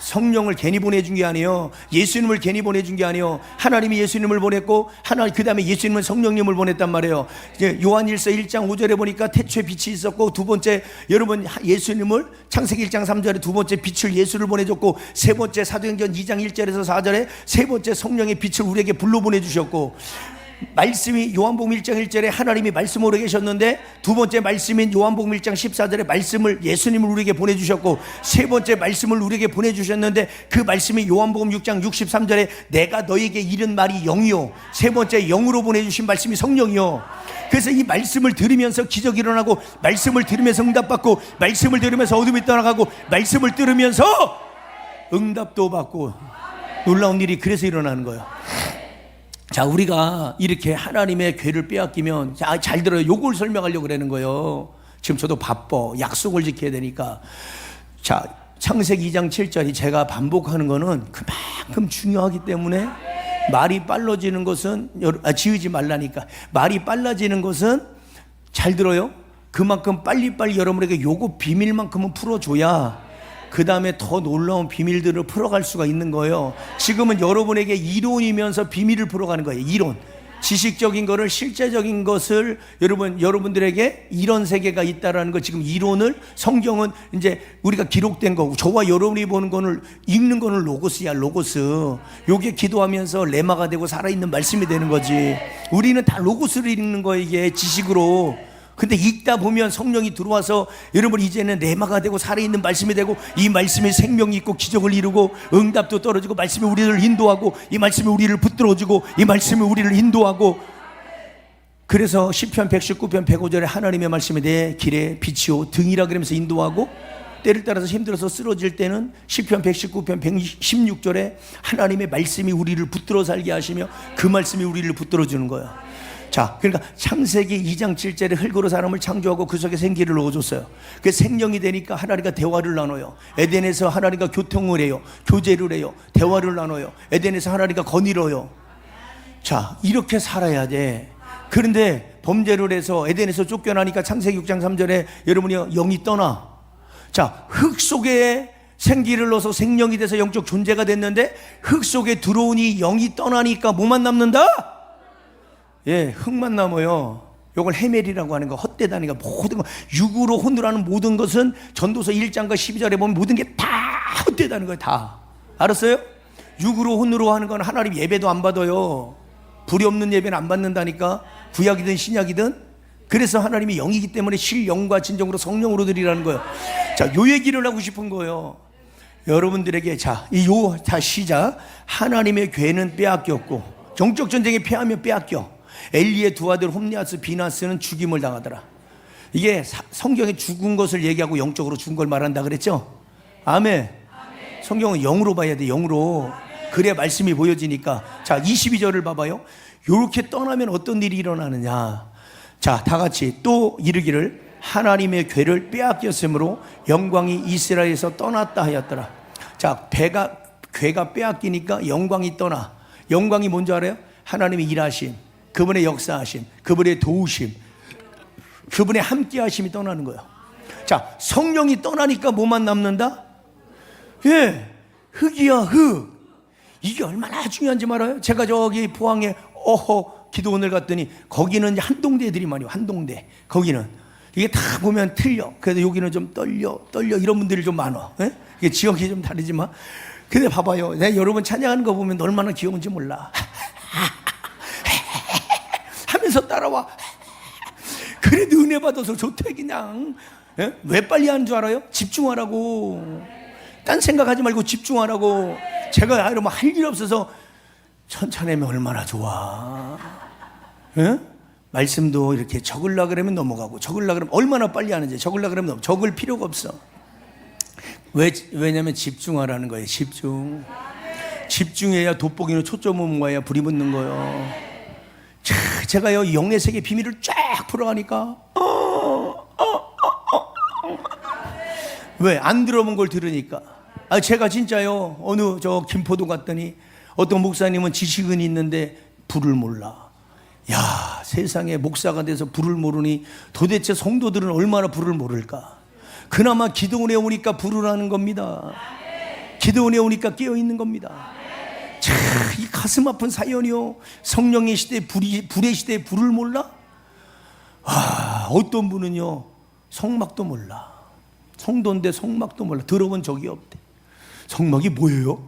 성령을 괜히 보내준 게 아니에요. 예수님을 괜히 보내준 게 아니에요. 하나님이 예수님을 보냈고 그 다음에 예수님은 성령님을 보냈단 말이에요. 요한일서 1장 5절에 보니까 태초에 빛이 있었고, 두 번째 여러분 예수님을 창세기 1장 3절에 두 번째 빛을 예수를 보내줬고, 세 번째 사도행전 2장 1절에서 4절에 세 번째 성령의 빛을 우리에게 불러 보내주셨고, 말씀이 요한복음 1장 1절에 하나님이 말씀으로 계셨는데, 두 번째 말씀인 요한복음 1장 14절에 말씀을 예수님을 우리에게 보내주셨고, 세 번째 말씀을 우리에게 보내주셨는데 그 말씀이 요한복음 6장 63절에 내가 너에게 이른 말이 영이요, 세 번째 영으로 보내주신 말씀이 성령이요. 그래서 이 말씀을 들으면서 기적이 일어나고, 말씀을 들으면서 응답받고, 말씀을 들으면서 어둠이 떠나가고, 말씀을 들으면서 응답도 받고, 놀라운 일이 그래서 일어나는 거예요. 자, 우리가 이렇게 하나님의 괴를 빼앗기면, 잘 들어요. 요걸 설명하려고 그러는 거예요. 지금 저도 바빠. 약속을 지켜야 되니까. 자, 창세기 2장 7절이 제가 반복하는 거는 그만큼 중요하기 때문에, 말이 빨라지는 것은 지으지 말라니까. 말이 빨라지는 것은, 잘 들어요. 그만큼 빨리빨리 여러분에게 요거 비밀만큼은 풀어줘야 그 다음에 더 놀라운 비밀들을 풀어갈 수가 있는 거예요. 지금은 여러분에게 이론이면서 비밀을 풀어가는 거예요. 이론, 지식적인 거를, 실제적인 것을 여러분들에게 이런 세계가 있다라는 거, 지금 이론을, 성경은 이제 우리가 기록된 거고, 저와 여러분이 보는 거는, 읽는 거는 로고스야, 로고스. 요게 기도하면서 레마가 되고 살아있는 말씀이 되는 거지. 우리는 다 로고스를 읽는 거예요, 이게 지식으로. 근데 읽다 보면 성령이 들어와서 여러분 이제는 레마가 되고 살아있는 말씀이 되고, 이 말씀이 생명이 있고 기적을 이루고, 응답도 떨어지고, 말씀이 우리를 인도하고, 이 말씀이 우리를 붙들어주고, 이 말씀이 우리를 인도하고. 그래서 시편 119편 105절에 하나님의 말씀이 내 길에 빛이요 등이라 그러면서 인도하고, 때를 따라서 힘들어서 쓰러질 때는 시편 119편 116절에 하나님의 말씀이 우리를 붙들어 살게 하시며 그 말씀이 우리를 붙들어주는 거야. 자, 그러니까 창세기 2장 7절에 흙으로 사람을 창조하고 그 속에 생기를 넣어줬어요. 그 생명이 되니까 하나님과 대화를 나눠요. 에덴에서 하나님과 교통을 해요. 교제를 해요. 대화를 나눠요. 에덴에서 하나님과 거닐어요. 자, 이렇게 살아야 돼. 그런데 범죄를 해서 에덴에서 쫓겨나니까 창세기 6장 3절에 여러분이 영이 떠나. 자, 흙 속에 생기를 넣어서 생명이 돼서 영적 존재가 됐는데, 흙 속에 들어오니 영이 떠나니까 뭐만 남는다? 예, 흙만 남아요. 요걸 헤멜이라고 하는 거, 헛되다는 거. 모든 거, 육으로 혼으로 하는 모든 것은 전도서 1장과 12절에 보면 모든 게 다 헛되다는 거예요. 다. 알았어요? 육으로 혼으로 하는 건 하나님 예배도 안 받아요. 불이 없는 예배는 안 받는다니까. 구약이든 신약이든. 그래서 하나님이 영이기 때문에 실영과 진정으로 성령으로 드리라는 거예요. 자, 요 얘기를 하고 싶은 거예요. 여러분들에게. 자, 다 시작. 하나님의 괴는 빼앗겼고, 영적 전쟁에 패하면 빼앗겨. 엘리의 두 아들 홈리아스 비나스는 죽임을 당하더라. 이게 성경에 죽은 것을 얘기하고 영적으로 죽은 걸 말한다 그랬죠? 아멘. 성경은 영으로 봐야 돼. 영으로. 그래야 말씀이 보여지니까. 자, 22절을 봐봐요. 이렇게 떠나면 어떤 일이 일어나느냐. 자, 다 같이 또 이르기를 하나님의 괴를 빼앗겼으므로 영광이 이스라엘에서 떠났다 하였더라. 자, 괴가 빼앗기니까 영광이 떠나. 영광이 뭔지 알아요? 하나님의 일하심, 그분의 역사하심, 그분의 도우심, 그분의 함께하심이 떠나는 거예요. 자, 성령이 떠나니까 뭐만 남는다? 예, 흙이야, 흙. 이게 얼마나 중요한지 말아요? 제가 저기 포항에 기도원을 갔더니 거기는 한동대 애들이 많이 와요. 한동대. 거기는 이게 다 보면 틀려. 그래도 여기는 좀 떨려 이런 분들이 좀 많아. 예? 이게 지역이 좀 다르지만. 근데 봐봐요. 내가 여러분 찬양하는 거 보면 얼마나 귀여운지 몰라. 하면서 따라와. 그래도 은혜 받아서 좋대 그냥. 예? 왜 빨리 하는 줄 알아요? 집중하라고. 딴 생각하지 말고 집중하라고. 제가 이러면 할 일 없어서 천천히 하면 얼마나 좋아. 예? 말씀도 이렇게 적으려고 그러면 넘어가고, 적으려고 그러면 얼마나 빨리 하는지, 적으려고 그러면 적을 필요가 없어. 왜냐면 집중하라는 거예요. 집중해야 돋보기는 초점 온 거야. 불이 붙는 거예요. 제가요 영의 세계 비밀을 쫙 풀어가니까 왜? 안 들어본 걸 들으니까. 제가 진짜요 어느 저 김포도 갔더니 어떤 목사님은 지식은 있는데 불을 몰라. 야, 세상에 목사가 돼서 불을 모르니 도대체 성도들은 얼마나 불을 모를까. 그나마 기도원에 오니까 불을 하는 겁니다. 기도원에 오니까 깨어 있는 겁니다. 자, 이 가슴 아픈 사연이요. 성령의 시대에 불의 시대에 불을 몰라? 어떤 분은요 성막도 몰라. 성도인데 성막도 몰라. 들어본 적이 없대. 성막이 뭐예요?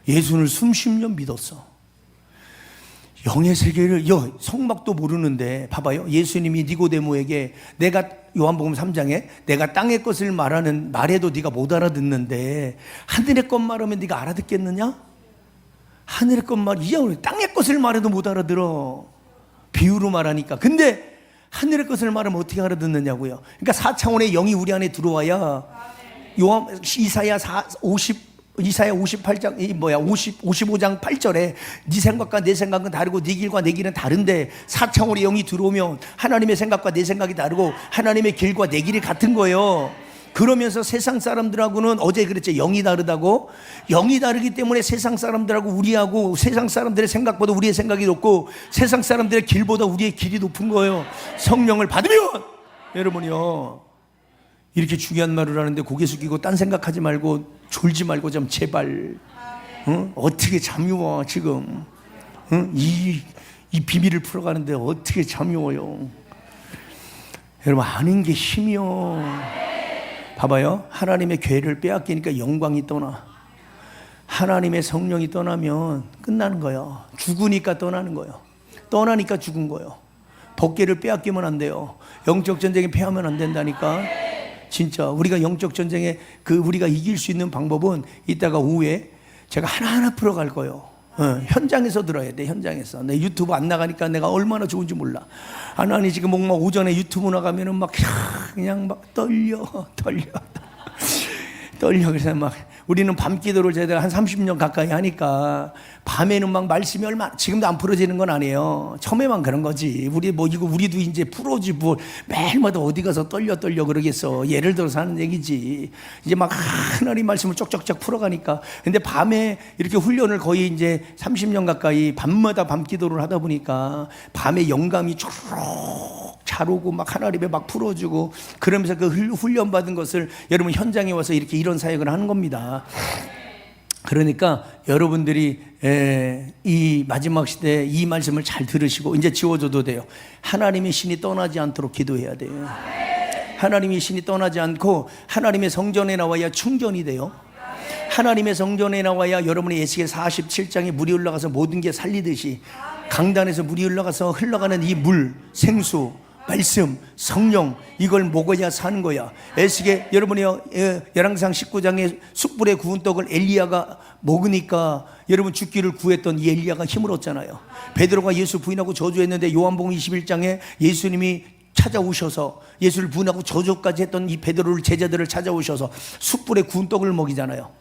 예수를 수십 년 믿었어. 영의 세계를 성막도 모르는데 봐봐요. 예수님이 니고데모에게 내가 요한복음 3장에 내가 땅의 것을 말해도 네가 못 알아듣는데 하늘의 것 말하면 네가 알아듣겠느냐? 하늘의 것 땅의 것을 말해도 못 알아들어. 비유로 말하니까. 근데 하늘의 것을 말하면 어떻게 알아듣느냐고요. 그러니까 4차원의 영이 우리 안에 들어와야 이사야 58장 55장 8절에 네 생각과 내 생각은 다르고 네 길과 내 길은 다른데 4차원의 영이 들어오면 하나님의 생각과 내 생각이 다르고 하나님의 길과 내 길이 같은 거예요. 그러면서 세상 사람들하고는 어제 그랬죠. 영이 다르다고. 영이 다르기 때문에 세상 사람들하고 우리하고 세상 사람들의 생각보다 우리의 생각이 높고 세상 사람들의 길보다 우리의 길이 높은 거예요. 성령을 받으면 여러분이요 이렇게 중요한 말을 하는데 고개 숙이고 딴 생각하지 말고 졸지 말고 좀 제발. 어떻게 잠이 와 지금. 이 비밀을 풀어가는데 어떻게 잠이 와요. 여러분 아는 게 힘이요. 봐봐요. 하나님의 괴를 빼앗기니까 영광이 떠나. 하나님의 성령이 떠나면 끝나는 거예요. 죽으니까 떠나는 거예요. 떠나니까 죽은 거예요. 법궤를 빼앗기면 안 돼요. 영적 전쟁에 패하면 안 된다니까. 진짜 우리가 영적 전쟁에 우리가 이길 수 있는 방법은 이따가 오후에 제가 하나하나 풀어갈 거예요. 현장에서 들어야 돼. 현장에서. 내 유튜브 안 나가니까 내가 얼마나 좋은지 몰라. 하나님 지금 막 오전에 유튜브 나가면은 막 그냥 막 떨려. 그래서 막 우리는 밤 기도를 제가 한 30년 가까이 하니까 밤에는 막 말씀이 지금도 안 풀어지는 건 아니에요. 처음에만 그런 거지. 우리도 이제 풀어지 매일마다 어디 가서 떨려 그러겠어. 예를 들어서 하는 얘기지. 이제 막 하나님 말씀을 쪽쪽쪽 풀어가니까. 근데 밤에 이렇게 훈련을 거의 이제 30년 가까이 밤마다 밤 기도를 하다 보니까 밤에 영감이 쭉 잘 오고 막 하나님의 막 풀어주고 그러면서 그 훈련 받은 것을 여러분 현장에 와서 이렇게 이런 사역을 하는 겁니다. 그러니까 여러분들이 이 마지막 시대에 이 말씀을 잘 들으시고 이제 지워줘도 돼요. 하나님의 신이 떠나지 않도록 기도해야 돼요. 하나님의 신이 떠나지 않고 하나님의 성전에 나와야 충전이 돼요. 하나님의 성전에 나와야 여러분의 예수의 47장에 물이 흘러가서 모든 게 살리듯이 강단에서 물이 흘러가는 이 물, 생수, 말씀, 성령 이걸 먹어야 사는 거야. 에스겔 여러분이요 열왕기상 19장에 숯불에 구운 떡을 엘리야가 먹으니까 여러분 죽기를 구했던 이 엘리야가 힘을 얻잖아요. 베드로가 예수 부인하고 저주했는데 요한복음 21장에 예수님이 찾아오셔서 예수를 부인하고 저주까지 했던 이 베드로를 제자들을 찾아오셔서 숯불에 구운 떡을 먹이잖아요.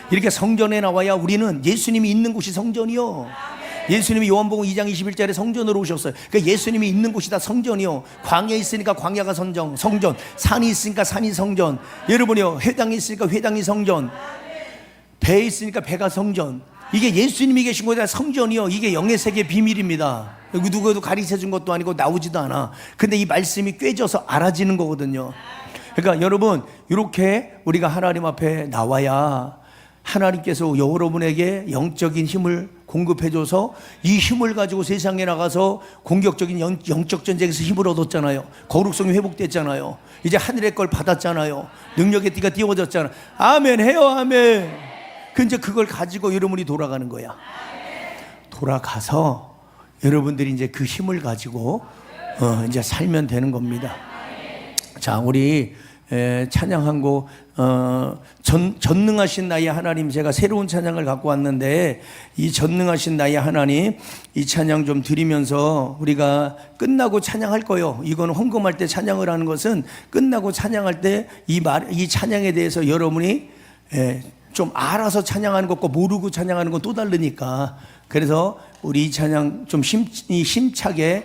이렇게 성전에 나와야 우리는 예수님이 있는 곳이 성전이요. 예수님이 요한복음 2장 21절에 성전으로 오셨어요. 그러니까 예수님이 있는 곳이 다 성전이요. 광야에 있으니까 광야가 성전, 산이 있으니까 산이 성전. 여러분이요 회당이 있으니까 회당이 성전, 배에 있으니까 배가 성전. 이게 예수님이 계신 곳이 다 성전이요. 이게 영의 세계 비밀입니다. 누구도 가르쳐 준 것도 아니고 나오지도 않아. 근데 이 말씀이 꿰져서 알아지는 거거든요. 그러니까 여러분 이렇게 우리가 하나님 앞에 나와야 하나님께서 여러분에게 영적인 힘을 공급해줘서 이 힘을 가지고 세상에 나가서 공격적인 영적 전쟁에서 힘을 얻었잖아요. 거룩성이 회복됐잖아요. 이제 하늘의 걸 받았잖아요. 능력의 띠가 띄워졌잖아요. 아멘 해요. 아멘. 근데 그걸 가지고 여러분이 돌아가는 거야. 돌아가서 여러분들이 이제 그 힘을 가지고 이제 살면 되는 겁니다. 자, 우리 찬양한 곡 전능하신 나의 하나님, 제가 새로운 찬양을 갖고 왔는데 이 전능하신 나의 하나님 이 찬양 좀 드리면서 우리가 끝나고 찬양할 거예요. 이건 헌금할 때 찬양을 하는 것은 끝나고 찬양할 때 이 찬양에 대해서 여러분이 좀 알아서 찬양하는 것과 모르고 찬양하는 건 또 다르니까, 그래서 우리 이 찬양 좀 심차게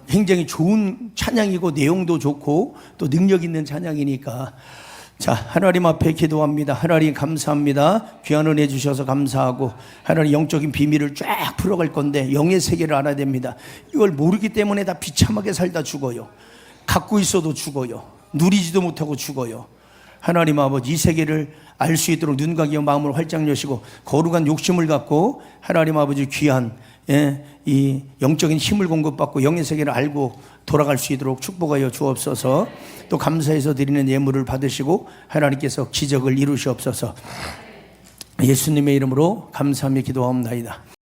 굉장히 좋은 찬양이고 내용도 좋고 또 능력 있는 찬양이니까, 자, 하나님 앞에 기도합니다. 하나님 감사합니다. 귀한 은혜 주셔서 감사하고, 하나님 영적인 비밀을 쫙 풀어갈 건데 영의 세계를 알아야 됩니다. 이걸 모르기 때문에 다 비참하게 살다 죽어요. 갖고 있어도 죽어요. 누리지도 못하고 죽어요. 하나님 아버지 이 세계를 알 수 있도록 눈과 귀와 마음을 활짝 여시고 거룩한 욕심을 갖고 하나님 아버지 귀한 이 영적인 힘을 공급받고 영의 세계를 알고 돌아갈 수 있도록 축복하여 주옵소서. 또 감사해서 드리는 예물을 받으시고 하나님께서 기적을 이루시옵소서. 예수님의 이름으로 감사하며 기도하옵나이다.